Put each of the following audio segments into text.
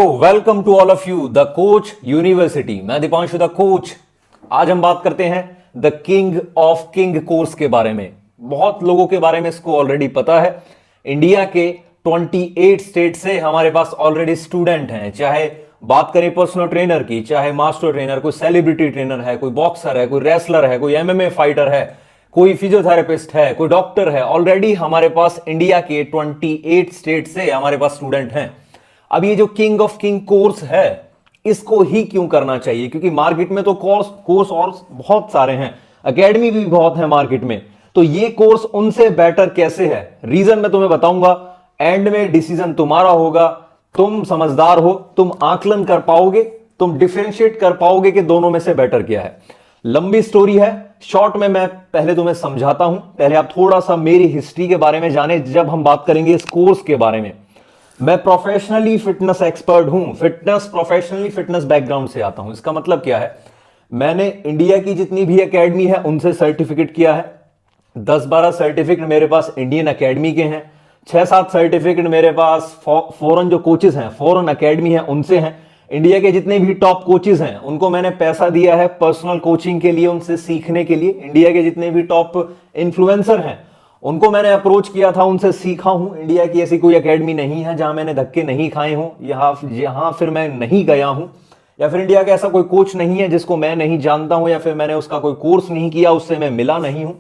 Welcome to all of you the coach university. मैं Deepanshu the coach. आज हम बात करते हैं the king of king course के बारे में। बहुत लोगों के बारे में इसको ऑलरेडी पता है। इंडिया के 28 स्टेट से हमारे पास ऑलरेडी स्टूडेंट हैं, चाहे बात करें पर्सनल ट्रेनर की, चाहे मास्टर ट्रेनर, कोई सेलिब्रिटी ट्रेनर है, कोई बॉक्सर है, कोई रेसलर है, कोई एमएमए फाइटर है, कोई फिजियोथेरेपिस्ट है, कोई डॉक्टर है। ऑलरेडी हमारे पास इंडिया के 28 स्टेट से हमारे पास स्टूडेंट हैं। अब ये जो किंग ऑफ किंग कोर्स है, इसको ही क्यों करना चाहिए? क्योंकि मार्केट में तो कोर्स और बहुत सारे हैं, एकेडमी भी बहुत है मार्केट में, तो ये कोर्स उनसे बेटर कैसे है? रीजन मैं तुम्हें बताऊंगा। एंड में डिसीजन तुम्हारा होगा। तुम समझदार हो, तुम आकलन कर पाओगे, तुम डिफरेंशिएट कर पाओगे कि दोनों में से बेटर क्या है। लंबी स्टोरी है, शॉर्ट में मैं पहले तुम्हें समझाता हूं। पहले आप थोड़ा सा मेरी हिस्ट्री के बारे में जाने, जब हम बात करेंगे इस कोर्स के बारे में। मैं प्रोफेशनली फिटनेस एक्सपर्ट हूं, प्रोफेशनली फिटनेस बैकग्राउंड से आता हूं। इसका मतलब क्या है? मैंने इंडिया की जितनी भी एकेडमी है उनसे सर्टिफिकेट किया है। 10-12 सर्टिफिकेट मेरे पास इंडियन एकेडमी के हैं। 6-7 सर्टिफिकेट मेरे पास फॉरेन जो कोचेस हैं, फॉरेन एकेडमी है, उनसे हैं। इंडिया के जितने भी टॉप कोचेस हैं उनको मैंने पैसा दिया है पर्सनल कोचिंग के लिए, उनसे सीखने के लिए। इंडिया के जितने भी टॉप इन्फ्लुएंसर हैं उनको मैंने अप्रोच किया था, उनसे सीखा हूं। इंडिया की ऐसी कोई एकेडमी नहीं है जहां मैंने धक्के नहीं खाए हूं, यहां फिर मैं नहीं गया हूं, या फिर इंडिया का ऐसा कोई कोच नहीं है जिसको मैं नहीं जानता हूं, या फिर मैंने उसका कोई कोर्स नहीं किया, उससे मैं मिला नहीं हूं।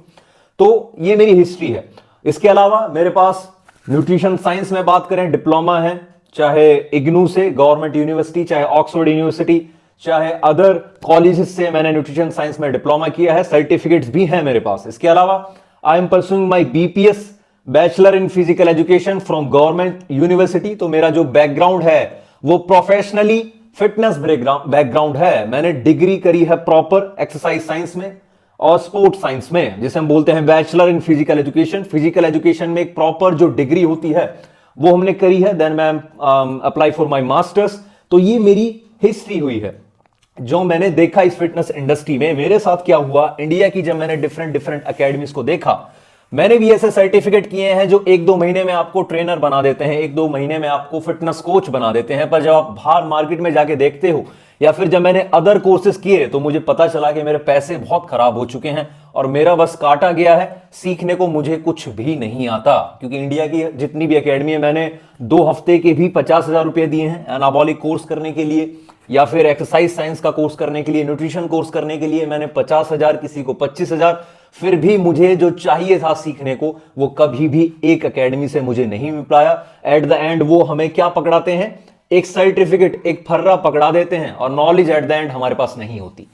तो ये मेरी हिस्ट्री है। इसके अलावा मेरे पास न्यूट्रिशन साइंस में बात करें, डिप्लोमा है, चाहे इग्नू से, गवर्नमेंट यूनिवर्सिटी, चाहे ऑक्सफोर्ड यूनिवर्सिटी, चाहे अदर कॉलेजेस से मैंने न्यूट्रिशन साइंस में डिप्लोमा किया है। सर्टिफिकेट्स भी हैं मेरे पास। इसके अलावा I am pursuing my BPS, bachelor in physical education from government university. तो मेरा जो बैकग्राउंड है वो प्रोफेशनली फिटनेस बैकग्राउंड है। मैंने डिग्री करी है प्रॉपर एक्सरसाइज साइंस में और स्पोर्ट्स साइंस में, जिसे हम बोलते हैं bachelor in physical education. Physical education में एक प्रॉपर जो डिग्री होती है वो हमने करी है। देन मैं अप्लाई फॉर माई मास्टर्स। तो ये मेरी हिस्ट्री हुई है जो मैंने देखा इस फिटनेस इंडस्ट्री में। मेरे साथ क्या हुआ, इंडिया की जब मैंने डिफरेंट एकेडमीज को देखा, मैंने भी ऐसे सर्टिफिकेट किए हैं जो 1-2 महीने में आपको ट्रेनर बना देते हैं, 1-2 महीने में आपको फिटनेस कोच बना देते हैं। पर जब आप बाहर मार्केट में जाके देखते हो, या फिर जब मैंने अदर कोर्सेज किए, तो मुझे पता चला कि मेरे पैसे बहुत खराब हो चुके हैं और मेरा बस काटा गया है। सीखने को मुझे कुछ भी नहीं आता, क्योंकि इंडिया की जितनी भी एकेडमी है, मैंने 2 हफ्ते के भी 50,000 रुपए दिए हैं एनाबॉलिक कोर्स करने के लिए, या फिर एक्सरसाइज साइंस का कोर्स करने के लिए, न्यूट्रिशन कोर्स करने के लिए मैंने 50,000, किसी को 25,000। फिर भी मुझे जो चाहिए था सीखने को, वो कभी भी एक एकेडमी से मुझे नहीं मिल पाया। एट द एंड वो हमें क्या पकड़ाते हैं? एक सर्टिफिकेट, एक फर्रा पकड़ा देते हैं, और नॉलेज एट द एंड हमारे पास नहीं होती।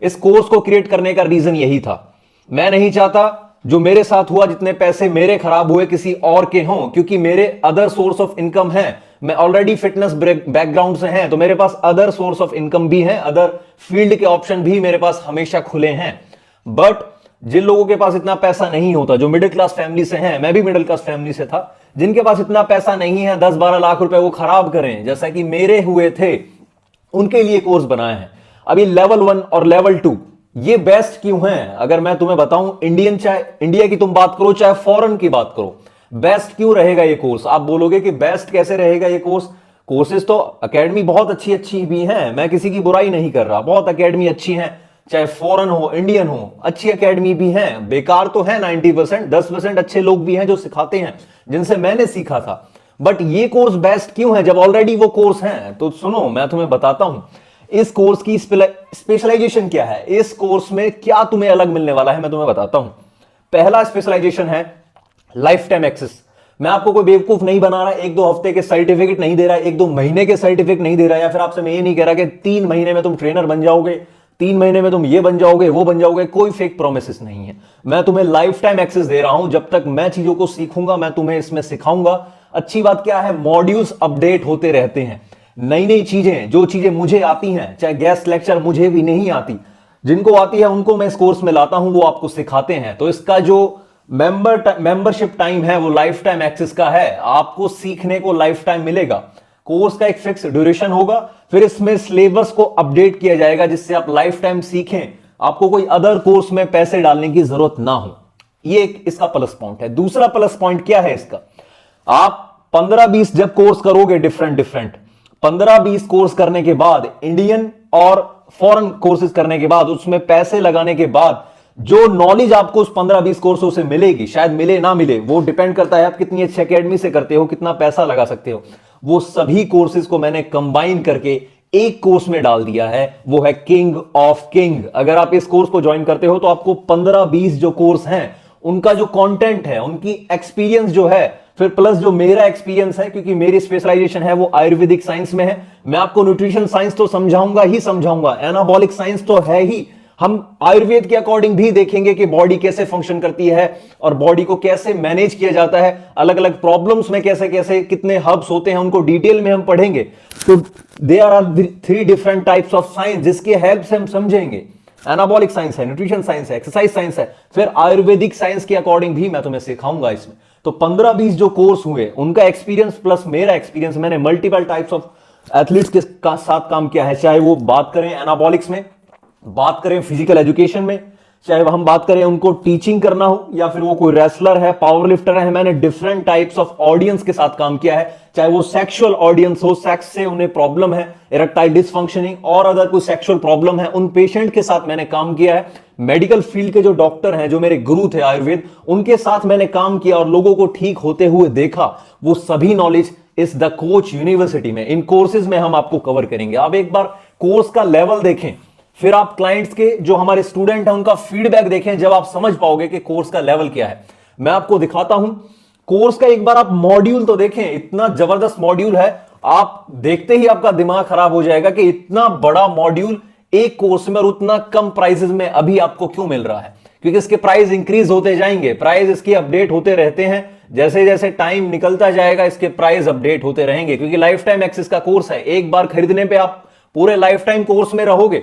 इस कोर्स को क्रिएट करने का रीजन यही था। मैं नहीं चाहता जो मेरे साथ हुआ, जितने पैसे मेरे खराब हुए, किसी और के हों, क्योंकि मेरे अदर सोर्स ऑफ इनकम है। मैं ऑलरेडी फिटनेस बैकग्राउंड से हैं, तो मेरे पास अदर सोर्स ऑफ इनकम भी है, अदर फील्ड के ऑप्शन भी मेरे पास हमेशा खुले हैं। बट जिन लोगों के पास इतना पैसा नहीं होता, जो मिडिल क्लास फैमिली से हैं, मैं भी मिडिल क्लास फैमिली से था, जिनके पास इतना पैसा नहीं है 10-12 लाख रुपए वो खराब करें, जैसा कि मेरे हुए थे, उनके लिए कोर्स बनाए हैं। अभी लेवल 1 और लेवल 2 ये बेस्ट क्यों हैं? अगर मैं तुम्हें बताऊं, चाहे इंडिया की तुम बात करो, चाहे फॉरेन की बात करो, बेस्ट क्यों रहेगा ये कोर्स? आप बोलोगे कि बेस्ट कैसे रहेगा ये कोर्स? कोर्सेज तो एकेडमी बहुत अच्छी अच्छी भी हैं, मैं किसी की बुराई नहीं कर रहा, बहुत एकेडमी अच्छी हैं, चाहे फॉरेन हो, इंडियन हो, अच्छी एकेडमी भी हैं। बेकार तो है 90%, 10% अच्छे लोग भी हैं जो सिखाते हैं, जिनसे मैंने सीखा था। बट ये कोर्स बेस्ट क्यों है जब ऑलरेडी वो कोर्स हैं? तो सुनो, मैं तुम्हें बताता हूं इस कोर्स की स्पेशलाइजेशन क्या है, इस कोर्स में क्या तुम्हें अलग मिलने वाला है, मैं तुम्हें बताता हूं। पहला स्पेशलाइजेशन है लाइफ टाइम एक्सेस। मैं आपको कोई बेवकूफ नहीं बना रहा, 1-2 हफ्ते के सर्टिफिकेट नहीं दे रहा, 1-2 महीने के सर्टिफिकेट नहीं दे रहा, या फिर आपसे मैं ये नहीं कह रहा कि 3 महीने में तुम ट्रेनर बन जाओगे, 3 महीने में तुम ये बन जाओगे, वो बन जाओगे। कोई फेक प्रोमिस नहीं है। मैं तुम्हें लाइफ टाइम एक्सेस दे रहा हूं। जब तक मैं चीजों को सीखूंगा, मैं तुम्हें इसमें सिखाऊंगा। अच्छी बात क्या है, मॉड्यूल्स अपडेट होते रहते हैं, नई नई चीजें, जो चीजें मुझे आती हैं, चाहे गेस्ट लेक्चर मुझे भी नहीं आती, जिनको आती है उनको मैं इस कोर्स में लाता हूं, वो आपको सिखाते हैं। तो इसका जो मेंबरशिप टाइम है वो लाइफ टाइम एक्सेस का है। आपको सीखने को लाइफ टाइम मिलेगा। कोर्स का एक फिक्स ड्यूरेशन होगा, फिर इसमें सिलेबस को अपडेट किया जाएगा जिससे आप लाइफ टाइम सीखें, आपको कोई अदर कोर्स में पैसे डालने की जरूरत ना हो। ये एक इसका प्लस पॉइंट है। दूसरा प्लस पॉइंट क्या है इसका? आप 15-20 जब कोर्स करोगे डिफरेंट, 15-20 कोर्स करने के बाद, इंडियन और फॉरेन कोर्सेज करने के बाद, उसमें पैसे लगाने के बाद जो नॉलेज आपको उस 15-20 कोर्सों से मिलेगी, शायद मिले ना मिले, वो डिपेंड करता है आप कितनी अच्छी एकेडमी से करते हो, कितना पैसा लगा सकते हो। वो सभी कोर्सेज को मैंने कंबाइन करके एक कोर्स में डाल दिया है, वो है किंग ऑफ किंग। अगर आप इस कोर्स को ज्वाइन करते हो तो आपको 15-20 जो कोर्स हैं उनका जो कंटेंट है, उनकी एक्सपीरियंस जो है, फिर प्लस जो मेरा एक्सपीरियंस है, क्योंकि मेरी स्पेशलाइजेशन है वो आयुर्वेदिक साइंस में है, मैं आपको न्यूट्रिशन साइंस तो समझाऊंगा ही समझाऊंगा, एनाबॉलिक साइंस तो है ही, हम आयुर्वेद के अकॉर्डिंग भी देखेंगे कि बॉडी कैसे फंक्शन करती है और बॉडी को कैसे मैनेज किया जाता है, अलग अलग प्रॉब्लम्स में कैसे कैसे कितने हब्स होते हैं उनको डिटेल में हम पढ़ेंगे। तो there are 3 different types of science जिसके हेल्प से हम समझेंगे। एनाबॉलिक साइंस है, न्यूट्रिशन साइंस है, एक्सरसाइज साइंस है, फिर आयुर्वेदिक साइंस के अकॉर्डिंग भी मैं तुम्हें सिखाऊंगा इसमें। तो 15-20 जो कोर्स हुए उनका एक्सपीरियंस प्लस मेरा एक्सपीरियंस, मैंने मल्टीपल टाइप्स ऑफ एथलीट्स के साथ काम किया है, चाहे वो बात करें एनाबॉलिक्स में, बात करें फिजिकल एजुकेशन में, चाहे हम बात करें उनको टीचिंग करना हो, या फिर वो कोई रेसलर है, पावर लिफ्टर है, मैंने डिफरेंट टाइप्स ऑफ ऑडियंस के साथ काम किया है, चाहे वो सेक्सुअल ऑडियंस हो, सेक्स से उन्हें प्रॉब्लम है, इरेक्टाइल डिसफंक्शनिंग और अदर कोई सेक्सुअल प्रॉब्लम है, उन पेशेंट के साथ मैंने काम किया है। मेडिकल फील्ड के जो डॉक्टर हैं, जो मेरे गुरु थे आयुर्वेद, उनके साथ मैंने काम किया और लोगों को ठीक होते हुए देखा। वो सभी नॉलेज इस द कोच यूनिवर्सिटी में, इन कोर्सेज में हम आपको कवर करेंगे। आप एक बार कोर्स का लेवल देखें, फिर आप क्लाइंट्स के जो हमारे स्टूडेंट हैं उनका फीडबैक देखें, जब आप समझ पाओगे कि कोर्स का लेवल क्या है। मैं आपको दिखाता हूं कोर्स का, एक बार आप मॉड्यूल तो देखें, इतना जबरदस्त मॉड्यूल है, आप देखते ही आपका दिमाग खराब हो जाएगा कि इतना बड़ा मॉड्यूल एक कोर्स में और उतना कम प्राइसेस में अभी आपको क्यों मिल रहा है। क्योंकि इसके प्राइस इंक्रीज होते जाएंगे, प्राइस इसके अपडेट होते रहते हैं, जैसे जैसे टाइम निकलता जाएगा इसके प्राइस अपडेट होते रहेंगे, क्योंकि लाइफ टाइम एक्सेस का कोर्स है। एक बार खरीदने पे आप पूरे लाइफ टाइम कोर्स में रहोगे।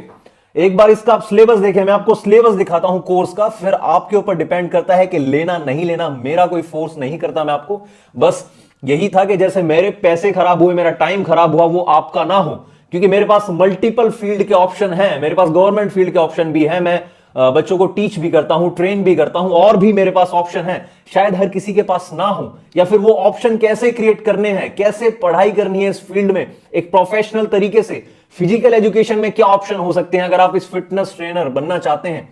एक बार इसका आप सिलेबस देखें, मैं आपको सिलेबस दिखाता हूं कोर्स का, फिर आपके ऊपर डिपेंड करता है कि लेना नहीं लेना। मेरा कोई फोर्स नहीं करता मैं आपको, बस यही था कि जैसे मेरे पैसे खराब हुए, मेरा टाइम खराब हुआ, वो आपका ना हो, क्योंकि मेरे पास मल्टीपल फील्ड के ऑप्शन हैं, मेरे पास गवर्नमेंट फील्ड के ऑप्शन भी है, मैं बच्चों को टीच भी करता हूं, ट्रेन भी करता हूं, और भी मेरे पास ऑप्शन है, शायद हर किसी के पास ना हो, या फिर वो ऑप्शन कैसे क्रिएट करने हैं, कैसे पढ़ाई करनी है इस फील्ड में एक प्रोफेशनल तरीके से। फिजिकल एजुकेशन में क्या ऑप्शन हो सकते हैं अगर आप इस फिटनेस ट्रेनर बनना चाहते हैं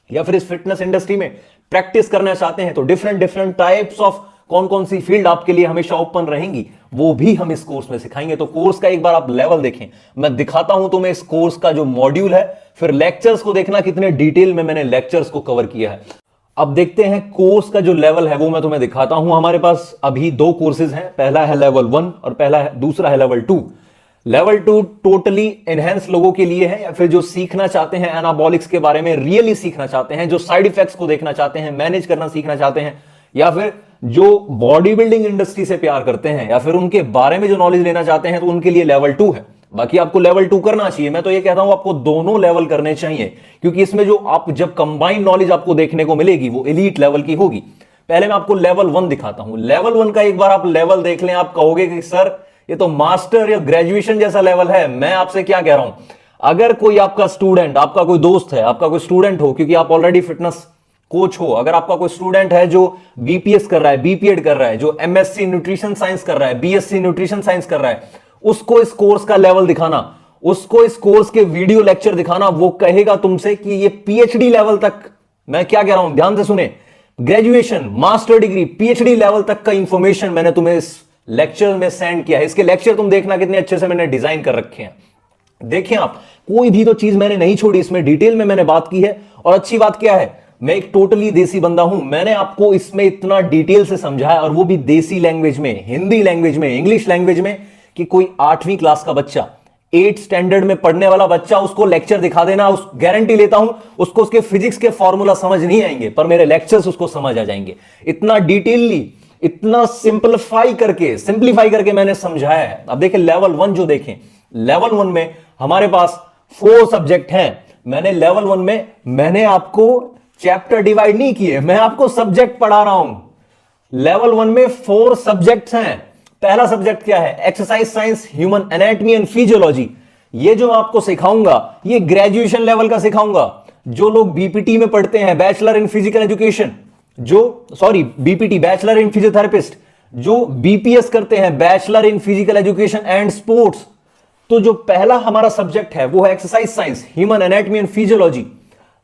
या फिर इस फिटनेस इंडस्ट्री में प्रैक्टिस करना चाहते हैं, तो डिफरेंट टाइप्स ऑफ कौन कौन सी फील्ड आपके लिए हमेशा ओपन रहेंगी, वो भी हम इस कोर्स में सिखाएंगे। तो कोर्स का एक बार आप लेवल देखें, मैं दिखाता हूं तुम्हें इस कोर्स का जो मॉड्यूल है, फिर लेक्चर्स को देखना कितने डिटेल में मैंने लेक्चर्स को कवर किया है। अब देखते हैं कोर्स का जो लेवल है वो मैं तुम्हें दिखाता हूं। हमारे पास अभी 2 कोर्सेज हैं, पहला है लेवल 1 और दूसरा है लेवल 2। लेवल 2 टोटली एनहेंस लोगों के लिए है, या फिर जो सीखना चाहते हैं एनाबॉलिक्स के बारे में, रियली सीखना चाहते हैं, जो साइड इफेक्ट्स को देखना चाहते हैं, मैनेज करना सीखना चाहते हैं, या फिर जो बॉडी बिल्डिंग इंडस्ट्री से प्यार करते हैं, या फिर उनके बारे में जो नॉलेज लेना चाहते हैं, तो उनके लिए लेवल 2 है। बाकी आपको लेवल 2 करना चाहिए, मैं तो ये कहता हूं आपको दोनों लेवल करने चाहिए, क्योंकि इसमें जो आप जब कंबाइंड नॉलेज आपको देखने को मिलेगी वो एलीट लेवल की होगी। पहले मैं आपको लेवल 1 दिखाता हूं। लेवल 1 का एक बार आप लेवल देख लें, आप कहोगे कि सर ये तो मास्टर या ग्रेजुएशन जैसा लेवल है। मैं आपसे क्या कह रहा हूं, अगर कोई आपका स्टूडेंट, आपका कोई दोस्त है, आपका कोई स्टूडेंट हो, क्योंकि आप ऑलरेडी फिटनेस कोच हो, अगर आपका कोई स्टूडेंट है जो बीपीएस कर रहा है, बीपीएड कर रहा है, जो एमएससी न्यूट्रिशन साइंस कर रहा है, बीएससी न्यूट्रिशन साइंस कर रहा है, उसको इस कोर्स का लेवल दिखाना, उसको इस कोर्स के वीडियो लेक्चर दिखाना, वो कहेगा तुमसे कि ये पीएचडी लेवल तक, मैं क्या कह रहा हूं ध्यान से सुने, graduation, master degree, PhD level तक का इंफॉर्मेशन मैंने तुम्हें इस लेक्चर में सेंड किया है। इसके लेक्चर तुम देखना कितने अच्छे से मैंने डिजाइन कर रखे हैं। देखिए आप, कोई भी तो चीज मैंने नहीं छोड़ी, इसमें डिटेल में मैंने बात की है। और अच्छी बात क्या है, मैं एक टोटली देसी बंदा हूं, मैंने आपको इसमें इतना डिटेल से समझाया, और वो भी देसी लैंग्वेज में, हिंदी लैंग्वेज में, इंग्लिश लैंग्वेज में, कि कोई 8वीं क्लास का बच्चा, 8th स्टैंडर्ड में पढ़ने वाला बच्चा, उसको लेक्चर दिखा देना, उस गारंटी लेता हूं उसको उसके फिजिक्स के फॉर्मूला समझ नहीं आएंगे, पर मेरे लेक्चर्स उसको समझ आ जाएंगे। इतना डिटेलली, इतना सिंप्लीफाई करके मैंने समझाया है। अब देखें लेवल 1 जो देखें, लेवल 1 में हमारे पास 4 सब्जेक्ट हैं। मैंने लेवल 1 में मैंने आपको चैप्टर डिवाइड नहीं किए, मैं आपको सब्जेक्ट पढ़ा रहा हूं। लेवल 1 में 4 सब्जेक्ट्स हैं। पहला सब्जेक्ट क्या है, exercise science, human anatomy and physiology. ये जो आपको सिखाऊंगा ये ग्रेजुएशन लेवल का सिखाऊंगा। जो लोग बीपीटी में पढ़ते हैं, bachelor in physical education, BPT bachelor in physiotherapist, जो बीपीएस करते हैं, bachelor in physical education and sports, तो जो पहला हमारा सब्जेक्ट है वो है exercise science, human anatomy and physiology.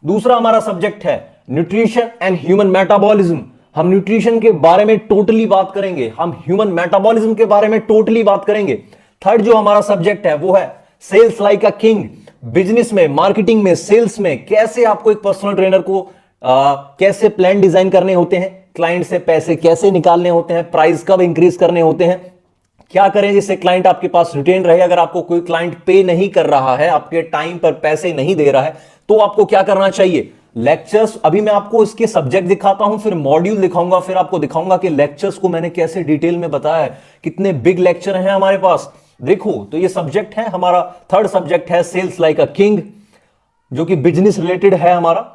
दूसरा हमारा सब्जेक्ट है न्यूट्रिशन एंड ह्यूमन मेटाबॉलिज्म, हम न्यूट्रिशन के बारे में टोटली बात करेंगे, हम ह्यूमन मेटाबॉलिज्म के बारे में टोटली बात करेंगे। थर्ड जो हमारा सब्जेक्ट है वो है sales like a king, business में, मार्केटिंग में, सेल्स में कैसे आपको एक पर्सनल ट्रेनर को कैसे प्लान डिजाइन करने होते हैं, क्लाइंट से पैसे कैसे निकालने होते हैं, प्राइस कब इंक्रीज करने होते हैं, क्या करें जिससे क्लाइंट आपके पास रिटेन रहे। अगर आपको कोई क्लाइंट पे नहीं कर रहा है, आपके टाइम पर पैसे नहीं दे रहा है, तो आपको क्या करना चाहिए। लेक्चर्स, अभी मैं आपको इसके सब्जेक्ट दिखाता हूं, फिर मॉड्यूल दिखाऊंगा, फिर आपको दिखाऊंगा कि लेक्चर्स को मैंने कैसे डिटेल में बताया है, कितने बिग लेक्चर हैं हमारे पास। देखो तो ये सब्जेक्ट है हमारा, थर्ड सब्जेक्ट है सेल्स लाइक अ किंग, जो कि बिजनेस रिलेटेड है हमारा।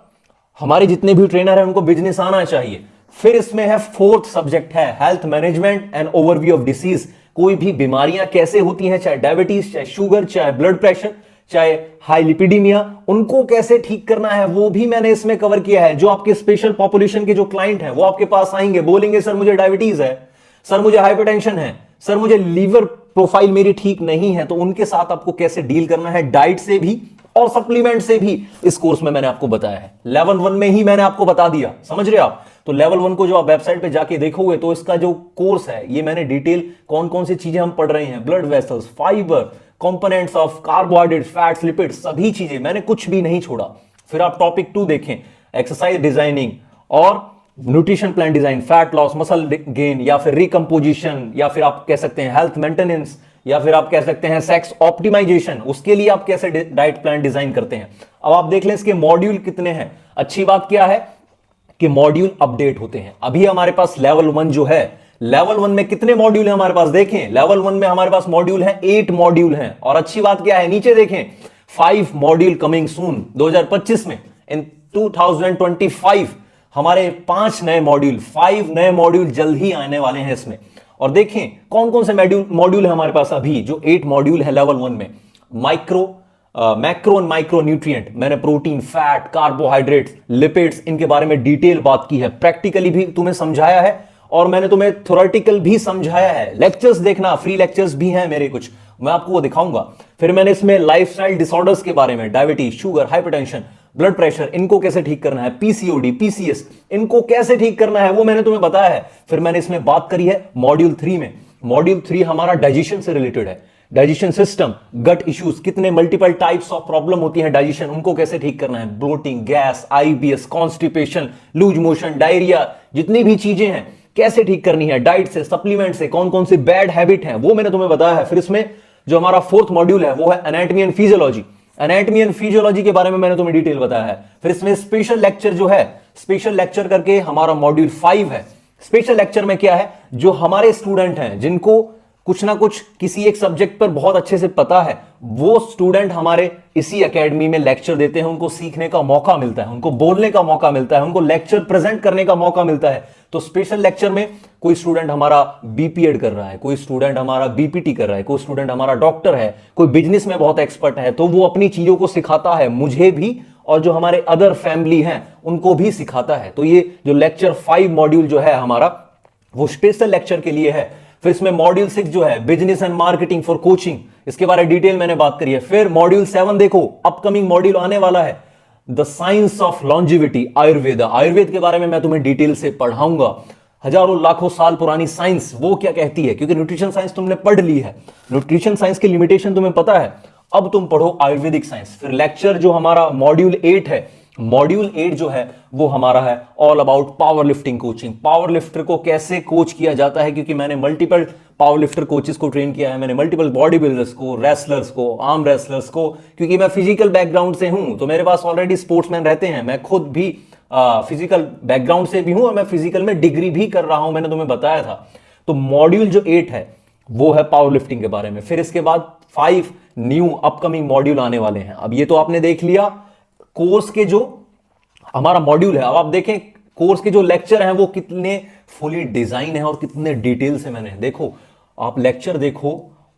हमारे जितने भी ट्रेनर हैं उनको बिजनेस आना चाहिए। फिर इसमें है फोर्थ सब्जेक्ट है health management and overview of disease, कोई भी बीमारियां कैसे होती हैं, चाहे डायबिटीज, चाहे शुगर, चाहे ब्लड प्रेशर, चाहे हाई लिपिडीमिया, उनको कैसे ठीक करना है वो भी मैंने इसमें कवर किया है। जो आपके स्पेशल पॉपुलेशन के जो क्लाइंट हैं वो आपके पास आएंगे, बोलेंगे सर मुझे डायबिटीज है, सर मुझे हाइपरटेंशन है, सर मुझे लीवर प्रोफाइल मेरी ठीक नहीं है, तो उनके साथ आपको कैसे डील करना है, डाइट से भी और सप्लीमेंट से भी इस कोर्स में मैंने आपको बताया है। लेवल 1 में ही मैंने आपको बता दिया, समझ रहे आप। तो लेवल 1 को जो आप वेबसाइट पे जाके देखोगे तो इसका जो कोर्स है ये मैंने डिटेल कौन कौन सी चीजें हम पढ़ रहे हैं, blood vessels, fibre, components of carbohydrates, fats, lipids, सभी चीजें मैंने कुछ भी नहीं छोड़ा। फिर आप टॉपिक 2 देखें, एक्सरसाइज डिजाइनिंग और nutrition plan design, fat loss, muscle gain, या फिर रिकंपोजिशन, या फिर आप कह सकते हैं हेल्थ मेंटेनेंस, या फिर आप कह सकते हैं सेक्स ऑप्टिमाइजेशन, उसके लिए आप कैसे डाइट प्लान डिजाइन करते हैं। अब आप देख लें इसके मॉड्यूल कितने हैं। अच्छी बात क्या है कि मॉड्यूल अपडेट होते हैं। अभी हमारे पास लेवल 1 जो है, लेवल 1 में कितने मॉड्यूल हैं हमारे पास, देखें लेवल 1 में हमारे पास मॉड्यूल है 8 मॉड्यूल हैं। और अच्छी बात क्या है, नीचे देखें 5 मॉड्यूल कमिंग सून 2025 में, इन 2025 हमारे 5 नए मॉड्यूल, 5 नए मॉड्यूल जल्द ही आने वाले हैं इसमें। और देखें कौन कौन से मॉड्यूल है हमारे पास अभी, जो 8 मॉड्यूल है लेवल 1 में। मैक्रो एंड माइक्रो न्यूट्रिएंट, मैंने प्रोटीन, फैट, कार्बोहाइड्रेट्स, लिपिड्स, इनके बारे में डिटेल बात की है, प्रैक्टिकली भी तुम्हें समझाया है और मैंने तुम्हें थ्योरेटिकल भी समझाया है। लेक्चर्स देखना, फ्री लेक्चर्स भी हैं मेरे कुछ, मैं आपको वो दिखाऊंगा। फिर मैंने इसमें लाइफस्टाइल डिसऑर्डर्स के बारे में, diabetes, sugar, hypertension, blood pressure, इनको कैसे ठीक करना है, पीसीओडी, पीसीएस, इनको कैसे ठीक करना है वो मैंने तुम्हें बताया है। फिर मैंने इसमें बात करी है मॉड्यूल 3 में। मॉड्यूल 3 हमारा डाइजेशन से रिलेटेड है, डाइजेशन सिस्टम, गट इश्यूज, कितने मल्टीपल टाइप्स ऑफ प्रॉब्लम होती है डाइजेशन, उनको कैसे ठीक करना है, bloating, gas, IBS, constipation, loose motion, diarrhoea, जितनी भी चीजें हैं कैसे ठीक करनी है, डाइट से, सप्लीमेंट से, कौन कौन सी बैड हैबिट है वो मैंने तुम्हें बताया है। फिर इसमें जो हमारा 4th मॉड्यूल है वो है anatomy and physiology. Anatomy and physiology के बारे में मैंने तुम्हें डिटेल बताया है। फिर इसमें स्पेशल लेक्चर जो है, स्पेशल लेक्चर करके हमारा मॉड्यूल 5 है। स्पेशल लेक्चर में क्या है, जो हमारे स्टूडेंट हैं जिनको कुछ ना कुछ किसी एक सब्जेक्ट पर बहुत अच्छे से पता है, वो स्टूडेंट हमारे इसी एकेडमी में लेक्चर देते हैं, उनको सीखने का मौका मिलता है, उनको बोलने का मौका मिलता है, उनको लेक्चर प्रेजेंट करने का मौका मिलता है। तो स्पेशल लेक्चर में कोई स्टूडेंट हमारा बीपीएड कर रहा है, कोई स्टूडेंट हमारा बीपीटी कर रहा है, कोई स्टूडेंट हमारा डॉक्टर है, कोई बिजनेस में बहुत एक्सपर्ट है, तो वो अपनी चीजों को सिखाता है, मुझे भी और जो हमारे अदर फैमिली हैं उनको भी सिखाता है। तो ये जो लेक्चर 5 मॉड्यूल जो है हमारा, वो स्पेशल लेक्चर के लिए है। फिर इसमें मॉड्यूल 6 जो है business and marketing for coaching, इसके बारे में डिटेल मैंने बात करी है। फिर मॉड्यूल 7 देखो, अपकमिंग मॉड्यूल आने वाला है, the science of longevity, Ayurveda. Ayurveda के बारे में मैं तुम्हें डिटेल से पढ़ाऊंगा, हजारों लाखों साल पुरानी साइंस वो क्या कहती है, क्योंकि न्यूट्रिशन साइंस तुमने पढ़ ली है, न्यूट्रिशन साइंस की लिमिटेशन तुम्हें पता है, अब तुम पढ़ो आयुर्वेदिक साइंस। फिर लेक्चर जो हमारा मॉड्यूल 8 है, मॉड्यूल 8 जो है वो हमारा है all about power lifting coaching. Power lifter को कैसे कोच किया जाता है, क्योंकि मैंने मल्टीपल पावर लिफ्टर कोचेस को ट्रेन किया है, मैंने मल्टीपल बॉडी बिल्डर्स को, रेसलर्स को, आर्म रेसलर्स को, क्योंकि मैं फिजिकल बैकग्राउंड से हूं तो मेरे पास ऑलरेडी स्पोर्ट्समैन रहते हैं। मैं खुद भी फिजिकल बैकग्राउंड से भी हूं और मैं फिजिकल में डिग्री भी कर रहा हूं, मैंने तुम्हें बताया था। तो मॉड्यूल जो 8 है वो है पावर लिफ्टिंग के बारे में। फिर इसके बाद 5 न्यू अपकमिंग मॉड्यूल आने वाले हैं। अब ये तो आपने देख लिया कोर्स के जो हमारा मॉड्यूल है। अब आप देखें कोर्स के जो लेक्चर हैं वो कितने फुली डिजाइन है और कितने डिटेल से मैंने, देखो आप लेक्चर देखो,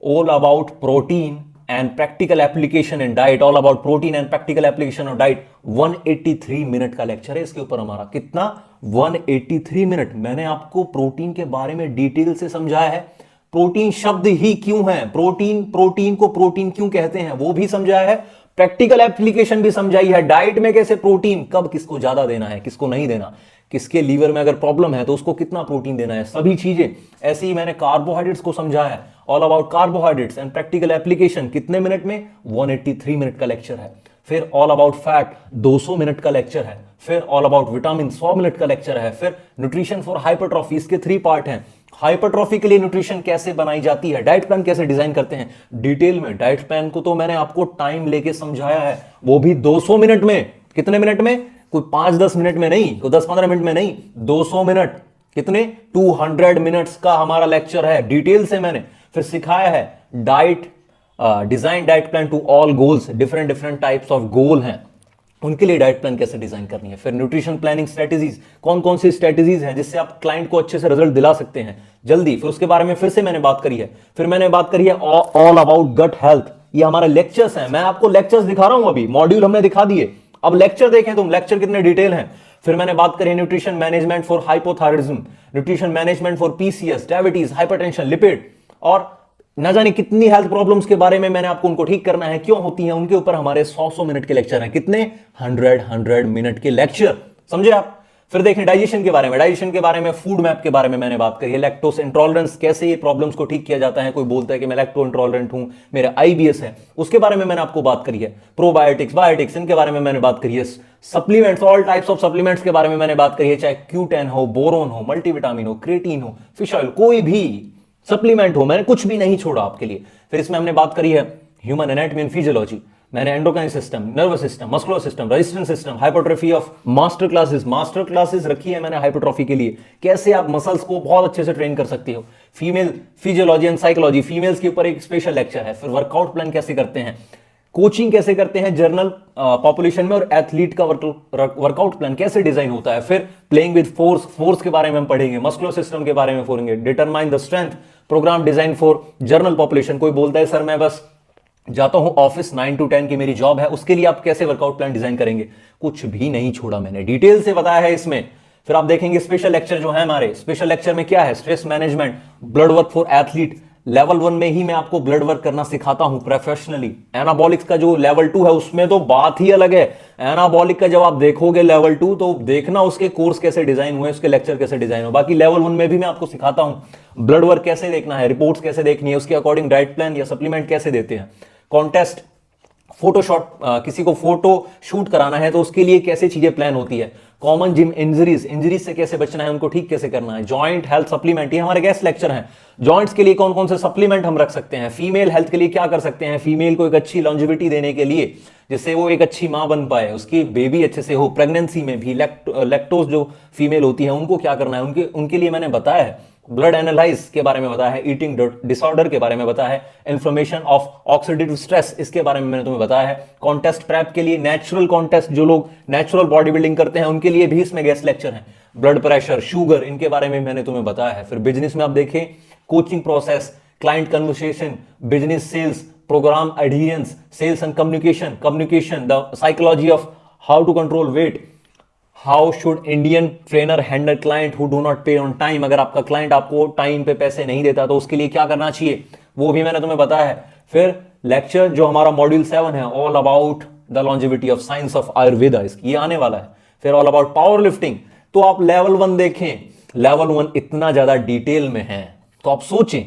all about protein and practical application in diet, all about protein and practical application of diet. 183 minute का लेक्चर है इसके ऊपर हमारा, कितना 183 मिनट। मैंने आपको प्रोटीन के बारे में डिटेल से समझाया है, प्रोटीन शब्द ही क्यों है, प्रोटीन को प्रोटीन क्यों कहते हैं वो भी समझाया है, प्रैक्टिकल एप्लीकेशन भी समझाई है, डाइट में कैसे प्रोटीन कब किसको ज्यादा देना है किसको नहीं देना, किसके लीवर में अगर प्रॉब्लम है तो उसको कितना प्रोटीन देना है, सभी चीजें। ऐसे ही मैंने कार्बोहाइड्रेट्स को समझाया है, all about carbohydrates and practical application. कितने मिनट में? 183 मिनट का लेक्चर है। फिर ऑल अबाउट फैट 200 मिनट का लेक्चर है। फिर ऑल अबाउट विटामिन 100 मिनट का लेक्चर है। फिर न्यूट्रिशन फॉर हाइपरट्रॉफी, इसके 3 पार्ट हैं। हाइपरट्रॉफी के लिए न्यूट्रिशन कैसे बनाई जाती है, डाइट प्लान कैसे डिजाइन करते हैं डिटेल में। डाइट प्लान को तो मैंने आपको टाइम लेके समझाया है, वो भी 200 मिनट में। कितने मिनट में? कोई 5-10 मिनट में नहीं, कोई 10-15 मिनट में नहीं, 200 मिनट। कितने? 200 मिनट्स का हमारा लेक्चर है, डिटेल से मैंने फिर सिखाया है। Diet design diet plan to all goals, different types of goal हैं, उनके लिए डाइट प्लान कैसे डिजाइन करनी है। फिर न्यूट्रिशन प्लानिंग स्ट्रेटेजीज, कौन कौन सी स्ट्रेटेजीज हैं जिससे आप क्लाइंट को अच्छे से रिजल्ट दिला सकते हैं जल्दी। फिर उसके बारे में फिर से मैंने बात करी है। फिर मैंने बात करी है ऑल अबाउट गट हेल्थ, ये हमारे लेक्चर्स हैं। मैं आपको लेक्चर्स दिखा रहा हूं, अभी मॉड्यूल हमने दिखा दिए, अब लेक्चर देखें तुम, लेक्चर कितने डिटेल हैं। फिर मैंने बात करी nutrition management for hypothyroidism, nutrition management for PCS, diabetes, hypertension, lipid, और न जाने कितनी हेल्थ प्रॉब्लम्स के बारे में मैंने आपको उनको ठीक करना है, क्यों होती हैं, उनके ऊपर हमारे 100 मिनट के लेक्चर हैं। कितने? 100 मिनट के लेक्चर, समझे आप। फिर देखें डाइजेशन के बारे में, डाइजेशन के बारे में, फूड मैप के बारे में मैंने बात करी है। लैक्टोस इंटॉलरेंस, कैसे ये प्रॉब्लम्स को ठीक किया जाता है। कोई बोलता है कि मैं लैक्टो इंटॉलरेंट हूं, मेरा आईबीएस है, उसके बारे में मैंने आपको बात करी है। प्रोबायोटिक्स, बायोटिक्स, इनके बारे में मैंने बात करी है। Supplements, all types of supplements के बारे में मैंने बात करी है, चाहे Q10 हो, बोरोन हो, मल्टीविटामिन हो, क्रेटीन हो, फिश ऑयल, कोई भी सप्लीमेंट हो, मैंने कुछ भी नहीं छोड़ा आपके लिए। फिर इसमें हमने बात करी है ह्यूमन एनाटॉमी एंड फिजियोलॉजी, मैंने endocrine system, nervous system, muscular system, resistance system, hypertrophy of master classes रखी है मैंने हाइपरट्रॉफी के लिए, कैसे आप मसल्स को बहुत अच्छे से ट्रेन कर सकते हो। Female physiology and psychology, females के ऊपर एक स्पेशल लेक्चर है। फिर वर्कआउट प्लान कैसे करते हैं, कोचिंग कैसे करते हैं जनरल पॉपुलेशन में, और एथलीट का वर्कआउट प्लान कैसे डिजाइन होता है। फिर प्लेइंग विद फोर्स के बारे में हम पढ़ेंगे, मस्कुलर सिस्टम के बारे में पढ़ेंगे, determine the strength, programme design for general population. कोई बोलता है सर मैं बस जाता हूं ऑफिस 9 to 10 की मेरी जॉब है, उसके लिए आप कैसे वर्कआउट प्लान डिजाइन करेंगे, कुछ भी नहीं छोड़ा मैंने, डिटेल से बताया है इसमें। फिर आप देखेंगे स्पेशल लेक्चर जो है हमारे, स्पेशल लेक्चर में क्या है, stress management, blood work for athlete. Level 1 में ही मैं आपको ब्लड वर्क करना सिखाता हूं प्रोफेशनली। एनाबॉलिक्स का जो लेवल 2 है उसमें तो बात ही अलग है। एनाबॉलिक का जब आप देखोगे लेवल 2 तो देखना उसके कोर्स कैसे डिजाइन हुए, उसके लेक्चर कैसे डिजाइन हुए। बाकी लेवल 1 में भी मैं आपको सिखाता हूं ब्लड वर्क कैसे देखना है, रिपोर्ट्स कैसे देखनी है, उसके अकॉर्डिंग डाइट प्लान या सप्लीमेंट कैसे देते हैं। कॉन्टेस्ट, फोटोशॉट, किसी को फोटो शूट कराना है तो उसके लिए कैसे चीजें प्लान होती है। कॉमन जिम इंजरीज से कैसे बचना है, उनको ठीक कैसे करना है। जॉइंट हेल्थ सप्लीमेंट, ये हमारे गेस्ट लेक्चर हैं। जॉइंट्स के लिए कौन कौन से सप्लीमेंट हम रख सकते हैं, फीमेल हेल्थ के लिए क्या कर सकते हैं, फीमेल को एक अच्छी लॉन्जिविटी देने के लिए, जिससे वो एक अच्छी मां बन पाए, उसकी बेबी अच्छे से हो। प्रेगनेंसी में भी लैक्टोज जो फीमेल होती है उनको क्या करना है, उनके लिए मैंने बताया है। ब्लड एनालाइज के बारे में बताया है, ईटिंग डिसऑर्डर के बारे में बताया है, इन्फ्लेमेशन ऑफ ऑक्सीडेटिव स्ट्रेस, इसके बारे में मैंने तुम्हें बताया है। कॉन्टेस्ट प्रेप के लिए, नेचुरल कॉन्टेस्ट, जो लोग नेचुरल बॉडी बिल्डिंग करते हैं उनके लिए भी इसमें गेस्ट लेक्चर है। ब्लड प्रेशर, शुगर, इनके बारे में मैंने तुम्हें बताया है। फिर बिजनेस में आप देखें, coaching process, client conversation, business sales, programme adherence, sales and communication, the psychology of how to control weight, how should Indian trainer handle client who do not pay on time. अगर आपका client आपको time पे पैसे नहीं देता तो उसके लिए क्या करना चाहिए, वो भी मैंने तुम्हें बताया है। फिर लेक्चर जो हमारा मॉड्यूल 7 है, all about the longevity of science of Ayurveda, ये आने वाला है। फिर ऑल अबाउट पावर लिफ्टिंग। तो आप लेवल 1 देखें, लेवल 1 इतना ज्यादा डिटेल में है तो आप सोचें,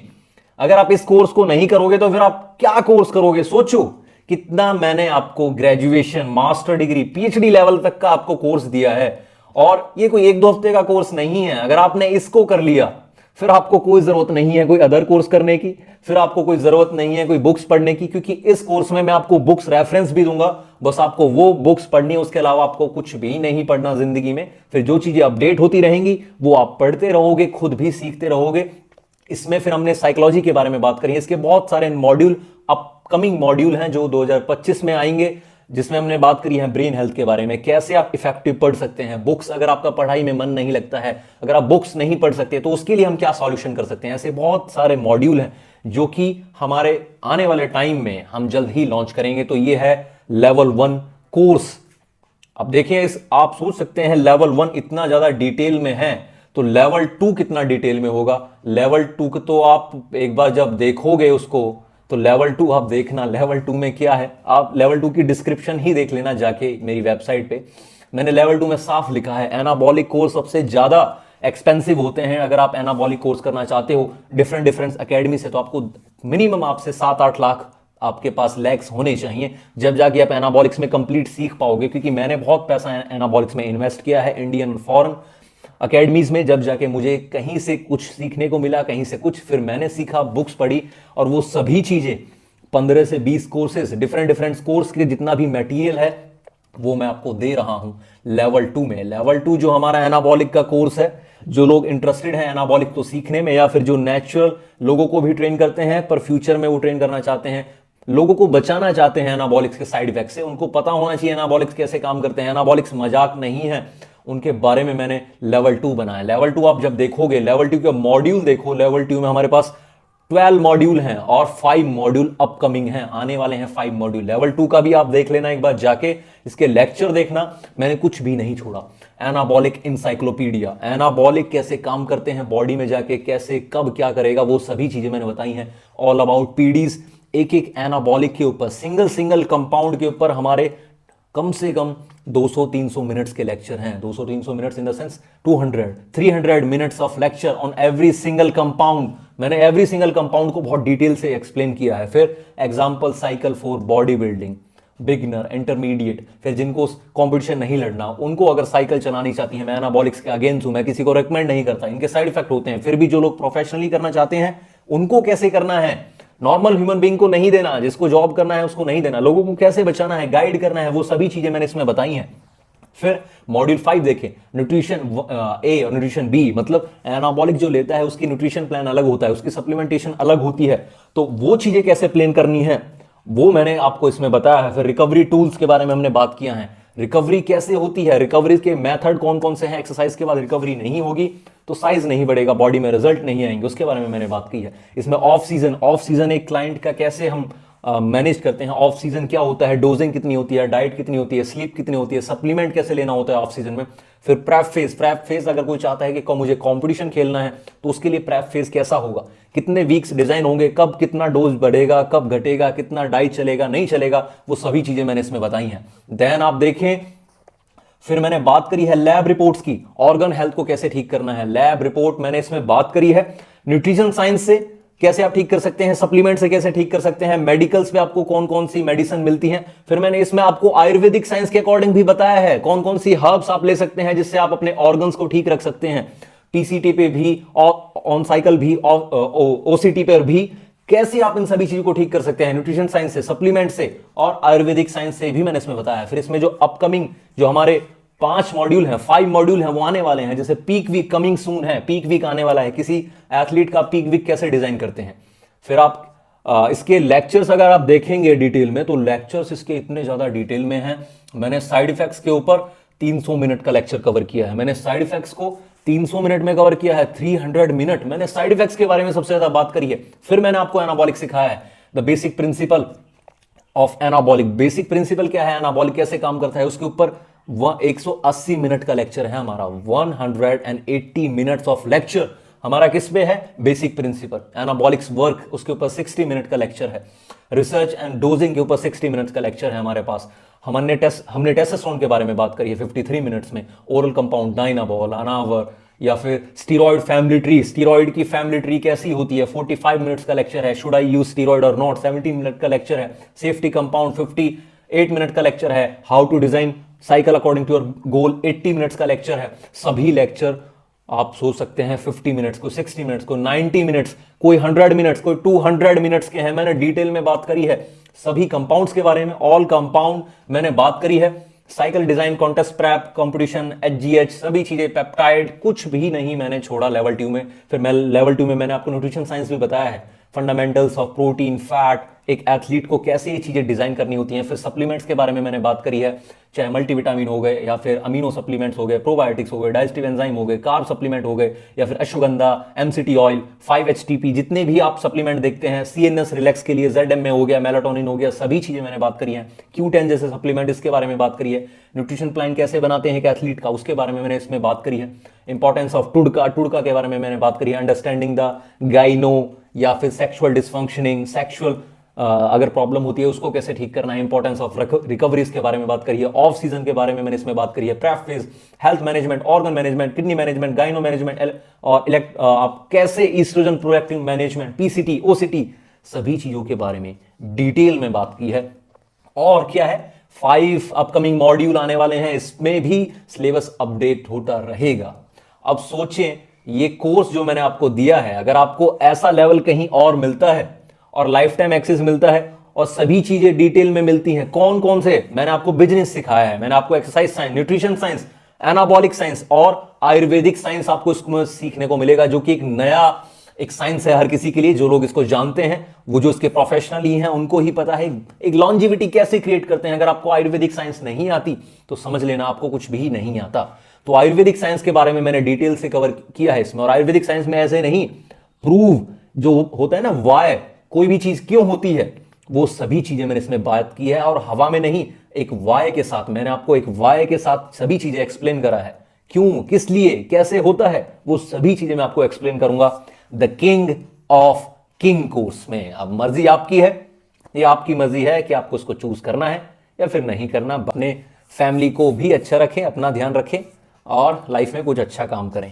अगर आप इस कोर्स को नहीं करोगे तो फिर आप क्या कोर्स करोगे। सोचो कितना मैंने आपको graduation, master degree, PhD level तक का आपको कोर्स दिया है, और ये कोई 1-2 हफ्ते का कोर्स नहीं है। अगर आपने इसको कर लिया फिर आपको कोई जरूरत नहीं है कोई अदर कोर्स करने की, फिर आपको कोई जरूरत नहीं है कोई बुक्स पढ़ने की, क्योंकि इस कोर्स में मैं आपको बुक्स रेफरेंस भी दूंगा, बस आपको वो बुक्स पढ़नी है, उसके अलावा आपको कुछ भी नहीं पढ़ना जिंदगी में। फिर जो चीजें अपडेट होती रहेंगी वो आप पढ़ते रहोगे, खुद भी सीखते रहोगे। इसमें फिर हमने साइकोलॉजी के बारे में बात करी, इसके बहुत सारे मॉड्यूल, अपकमिंग मॉड्यूल हैं जो 2025 में आएंगे, जिसमें हमने बात करी है ब्रेन हेल्थ के बारे में, कैसे आप इफेक्टिव पढ़ सकते हैं बुक्स। अगर आपका पढ़ाई में मन नहीं लगता है, अगर आप बुक्स नहीं पढ़ सकते तो उसके लिए हम क्या सॉल्यूशन कर सकते हैं। ऐसे बहुत सारे मॉड्यूल हैं जो कि हमारे आने वाले टाइम में हम जल्द ही लॉन्च करेंगे। तो ये है लेवल 1 कोर्स। अब देखिए, आप सोच सकते हैं लेवल 1 इतना ज्यादा डिटेल में है तो लेवल 2 कितना डिटेल में होगा, लेवल 2 को तो आप एक बार जब देखोगे उसको, तो लेवल 2 आप देखना, लेवल 2 में क्या है, आप लेवल 2 की डिस्क्रिप्शन ही देख लेना जाके मेरी वेबसाइट पे। मैंने लेवल 2 में साफ लिखा है एनाबॉलिक कोर्स सबसे ज्यादा एक्सपेंसिव होते हैं। अगर आप एनाबॉलिक कोर्स करना चाहते हो डिफरेंट डिफरेंट एकेडमी से, तो आपको मिनिमम आपसे 7-8 लाख आपके पास लैक्स होने चाहिए, जब जाके आप एनाबॉलिक्स में कंप्लीट सीख पाओगे। क्योंकि मैंने बहुत पैसा एनाबॉलिक्स में इन्वेस्ट किया है, इंडियन और फॉरेन अकेडमीज में, जब जाके मुझे कहीं से कुछ सीखने को मिला, कहीं से कुछ, फिर मैंने सीखा, बुक्स पढ़ी, और वो सभी चीजें 15 से 20 कोर्सेज डिफरेंट डिफरेंट कोर्स के जितना भी मटेरियल है वो मैं आपको दे रहा हूं लेवल 2 में। लेवल 2 जो हमारा एनाबॉलिक का कोर्स है, जो लोग इंटरेस्टेड हैं एनाबॉलिक को सीखने में, या फिर जो नेचुरल लोगों को भी ट्रेन करते हैं पर फ्यूचर में वो ट्रेन करना चाहते हैं, लोगों को बचाना चाहते हैं एनाबॉलिक्स के साइड इफेक्ट से, उनको पता होना चाहिए एनाबॉलिक्स कैसे काम करते हैं, एनाबॉलिक्स मजाक नहीं है, उनके बारे में मैंने लेवल 2 बनाया। लेवल 2 आप जब देखोगे, लेवल 2 के मॉड्यूल देखो, लेवल 2 में हमारे पास 12 मॉड्यूल हैं और 5 मॉड्यूल अपकमिंग हैं, आने वाले हैं 5 मॉड्यूल। लेवल 2 का भी आप देख लेना एक बार जाके, इसके लेक्चर देखना, मैंने कुछ भी नहीं छोड़ा। एनाबॉलिक इंसाइक्लोपीडिया, एनाबॉलिक कैसे काम करते हैं बॉडी में जाके, कैसे कब क्या करेगा, वो सभी चीजें मैंने बताई हैं। ऑल अबाउट पीडीज, एक एक एनाबॉलिक के ऊपर, सिंगल सिंगल कंपाउंड के ऊपर हमारे कम से कम 200-300 मिनट्स के लेक्चर हैं। 200-300 minutes in the sense 200-300 minutes of lecture on every single compound. मैंने एवरी सिंगल कंपाउंड को बहुत डिटेल से एक्सप्लेन किया है। फिर example cycle for body building, beginner, intermediate, फिर जिनको कंपटीशन नहीं लड़ना, उनको अगर साइकिल चलानी चाहती है, मैं एनाबॉलिक्स के अगेंस्ट हूं, मैं किसी को रेकमेंड नहीं करता, इनके साइड इफेक्ट होते हैं। फिर भी जो लोग प्रोफेशनली करना चाहते हैं उनको कैसे करना है, नॉर्मल ह्यूमन बीइंग को नहीं देना, जिसको जॉब करना है उसको नहीं देना, लोगों को कैसे बचाना है, गाइड करना है, वो सभी चीजें मैंने इसमें बताई हैं। फिर मॉड्यूल 5 देखें, न्यूट्रिशन ए और न्यूट्रिशन बी, मतलब एनाबॉलिक जो लेता है उसकी न्यूट्रिशन प्लान अलग होता है, उसकी सप्लीमेंटेशन अलग होती है, तो वो चीजें कैसे प्लान करनी है वो मैंने आपको इसमें बताया है। फिर रिकवरी टूल्स के बारे में हमने बात किया है, रिकवरी कैसे होती है, रिकवरी के मेथड कौन कौन से हैं, एक्सरसाइज के बाद रिकवरी नहीं होगी तो साइज नहीं बढ़ेगा, बॉडी में रिजल्ट नहीं आएंगे, उसके बारे में मैंने बात की है। इसमें ऑफ सीजन एक क्लाइंट का कैसे हम मैनेज करते हैं, ऑफ सीजन क्या होता है, डोजिंग कितनी होती है, डाइट कितनी होती है, स्लीप कितनी होती है, सप्लीमेंट कैसे लेना होता है ऑफ सीजन में। फिर प्रेप फेज अगर कोई चाहता है कि मुझे कंपटीशन खेलना है तो उसके लिए प्रेप फेज कैसा होगा, कितने वीक्स डिजाइन होंगे, कब कितना डोज बढ़ेगा, कब घटेगा, कितना डाइट चलेगा नहीं चलेगा, वो सभी चीजें मैंने इसमें बताई हैं। देन आप देखें, फिर मैंने बात करी है लैब रिपोर्ट्स की, ऑर्गन हेल्थ को कैसे ठीक करना है, लैब रिपोर्ट मैंने इसमें बात करी है। न्यूट्रिशन साइंस से कैसे आप ठीक कर सकते हैं, सप्लीमेंट से कैसे ठीक कर सकते हैं, मेडिकल्स पे आपको कौन कौन सी मेडिसिन मिलती हैं। फिर मैंने इसमें आपको आयुर्वेदिक साइंस के अकॉर्डिंग भी बताया है कौन कौन सी हर्ब्स आप ले सकते हैं जिससे आप अपने ऑर्गन्स को ठीक रख सकते हैं। पीसीटी पे भी, ऑन साइकिल भी, ओसीटी पर भी, कैसे आप इन सभी चीजों को ठीक कर सकते हैं, न्यूट्रिशन साइंस से, सप्लीमेंट से और आयुर्वेदिक साइंस से भी मैंने इसमें बताया है। फिर इसमें जो अपकमिंग जो हमारे 5 मॉड्यूल हैं, 5 मॉड्यूल हैं, वो आने वाले हैं, जैसे पीक वीक कमिंग सून है, पीक वीक आने वाला है, किसी एथलीट का पीक वीक कैसे डिजाइन करते हैं। फिर आप इसके लेक्चर्स अगर आप देखेंगे डिटेल में, तो लेक्चर्स इसके इतने ज्यादा डिटेल में हैं। मैंने साइड इफेक्ट्स के ऊपर 300 मिनट का लेक्चर कवर किया है, मैंने साइड इफेक्ट्स को 300 मिनट में कवर किया है, 300 मिनट मैंने साइड इफेक्ट्स के बारे में सबसे ज्यादा बात करी है। फिर मैंने आपको एनाबॉलिक सिखाया है, the basic principle of anabolic. Basic principle क्या है, एनाबॉलिक कैसे काम करता है, उसके ऊपर 180 मिनट का लेक्चर है हमारा, 180 मिनट्स ऑफ लेक्चर हमारा किस पे है, बेसिक प्रिंसिपल एनाबॉलिक्स वर्क, उसके ऊपर 60 मिनट का लेक्चर है। रिसर्च एंड डोजिंग के ऊपर 60 मिनट्स का लेक्चर है हमारे पास। हमने टेस्टोस्टेरोन के बारे में बात करी है 53 मिनट्स में, ओरल कंपाउंड, डाइनाबॉल, अनावर, या फिर स्टीरॉयड फैमिली ट्री, स्टीरॉयड की फैमिली ट्री कैसी होती है, 45 मिनट्स का लेक्चर है। शुड आई यूज स्टीरॉयड और नॉट, 17 मिनट का लेक्चर है। सेफ्टी कंपाउंड 58 मिनट का लेक्चर है। How to design cycle according to your goal 80 minutes का लेक्चर है। सभी लेक्चर आप सोच सकते हैं 50 मिनट्स को, 60 मिनट्स को, 90 मिनट्स, कोई 100 मिनट्स, कोई 200 मिनट्स के हैं। मैंने डिटेल में बात करी है सभी कंपाउंड्स के बारे में, ऑल कंपाउंड मैंने बात करी है। Cycle design, contest prep, competition, HGH, सभी चीजें, पेप्टाइड, कुछ भी नहीं मैंने छोड़ा लेवल 2 में। फिर मैं लेवल 2 में मैंने आपको न्यूट्रिशन साइंस भी बताया है। फंडामेंटल्स ऑफ प्रोटीन, फैट, एक एथलीट को कैसे ये चीजें डिजाइन करनी होती हैं। फिर सप्लीमेंट्स के बारे में मैंने बात करी है, चाहे मल्टीविटामिन हो गए या फिर अमीनो सप्लीमेंट्स हो गए, प्रोबायोटिक्स हो गए, डाइजेस्टिव एंजाइम हो गए, कार्ब सप्लीमेंट हो गए, या फिर अश्वगंधा, एमसीटी ऑयल, 5-HTP, जितने भी आप सप्लीमेंट देखते हैं, CNS रिलैक्स के लिए ZM में हो गया, मेलाटोनिन हो गया, सभी चीजें मैंने बात करी है। Q10 जैसे सप्लीमेंट, इसके बारे में बात करी है। न्यूट्रिशन प्लान कैसे बनाते हैं एक एथलीट का, उसके बारे में मैंने इसमें बात करी है। इंपॉर्टेंस ऑफ टुडका के बारे में मैंने बात करी है। अंडरस्टैंडिंग द गाइनो या फिर सेक्सुअल डिसफंक्शनिंग, सेक्सुअल अगर प्रॉब्लम होती है उसको कैसे ठीक करना है। इंपॉर्टेंस ऑफ रिकवरीज के बारे में बात करी है। ऑफ सीजन के बारे में मैंने इसमें बात करी है। Prep phase, health management, organ management, kidney management, gyno management, और आप कैसे oestrogen proactive management, PCT, OCT, सभी चीजों के बारे में डिटेल में बात की है। और क्या है, 5 अपकमिंग मॉड्यूल आने वाले हैं, इसमें भी सिलेबस अपडेट होता रहेगा। अब सोचें, ये कोर्स जो मैंने आपको दिया है, अगर आपको ऐसा लेवल कहीं और मिलता है और लाइफ टाइम एक्सेस मिलता है और सभी चीजें डिटेल में मिलती हैं, कौन कौन से, मैंने आपको बिजनेस सिखाया है, मैंने आपको exercise science, nutrition science, anabolic science और आयुर्वेदिक साइंस आपको इसमें सीखने को मिलेगा, जो कि एक नया एक साइंस है हर किसी के लिए। जो लोग इसको जानते हैं, वो जो इसके प्रोफेशनल ही हैं, उनको ही पता है एक लॉन्जिविटी कैसे क्रिएट करते हैं। अगर आपको आयुर्वेदिक साइंस नहीं आती तो समझ लेना आपको कुछ भी नहीं आता। तो आयुर्वेदिक साइंस के बारे में मैंने डिटेल से कवर किया है इसमें। और आयुर्वेदिक साइंस में ऐसे नहीं, प्रूव जो होता है ना, वाय, कोई भी चीज क्यों होती है, वो सभी चीजें मैंने इसमें बात की है। और हवा में नहीं, एक वाय के साथ, मैंने आपको एक वाय के साथ सभी चीजें एक्सप्लेन करा है। क्यों, किस लिए, कैसे होता है, वो सभी चीजें मैं आपको एक्सप्लेन करूंगा the king of king course में। अब मर्जी आपकी है, ये आपकी मर्जी है कि आपको उसको चूज करना है या फिर नहीं करना। अपने फैमिली को भी अच्छा रखें, अपना ध्यान रखें और लाइफ में कुछ अच्छा काम करें।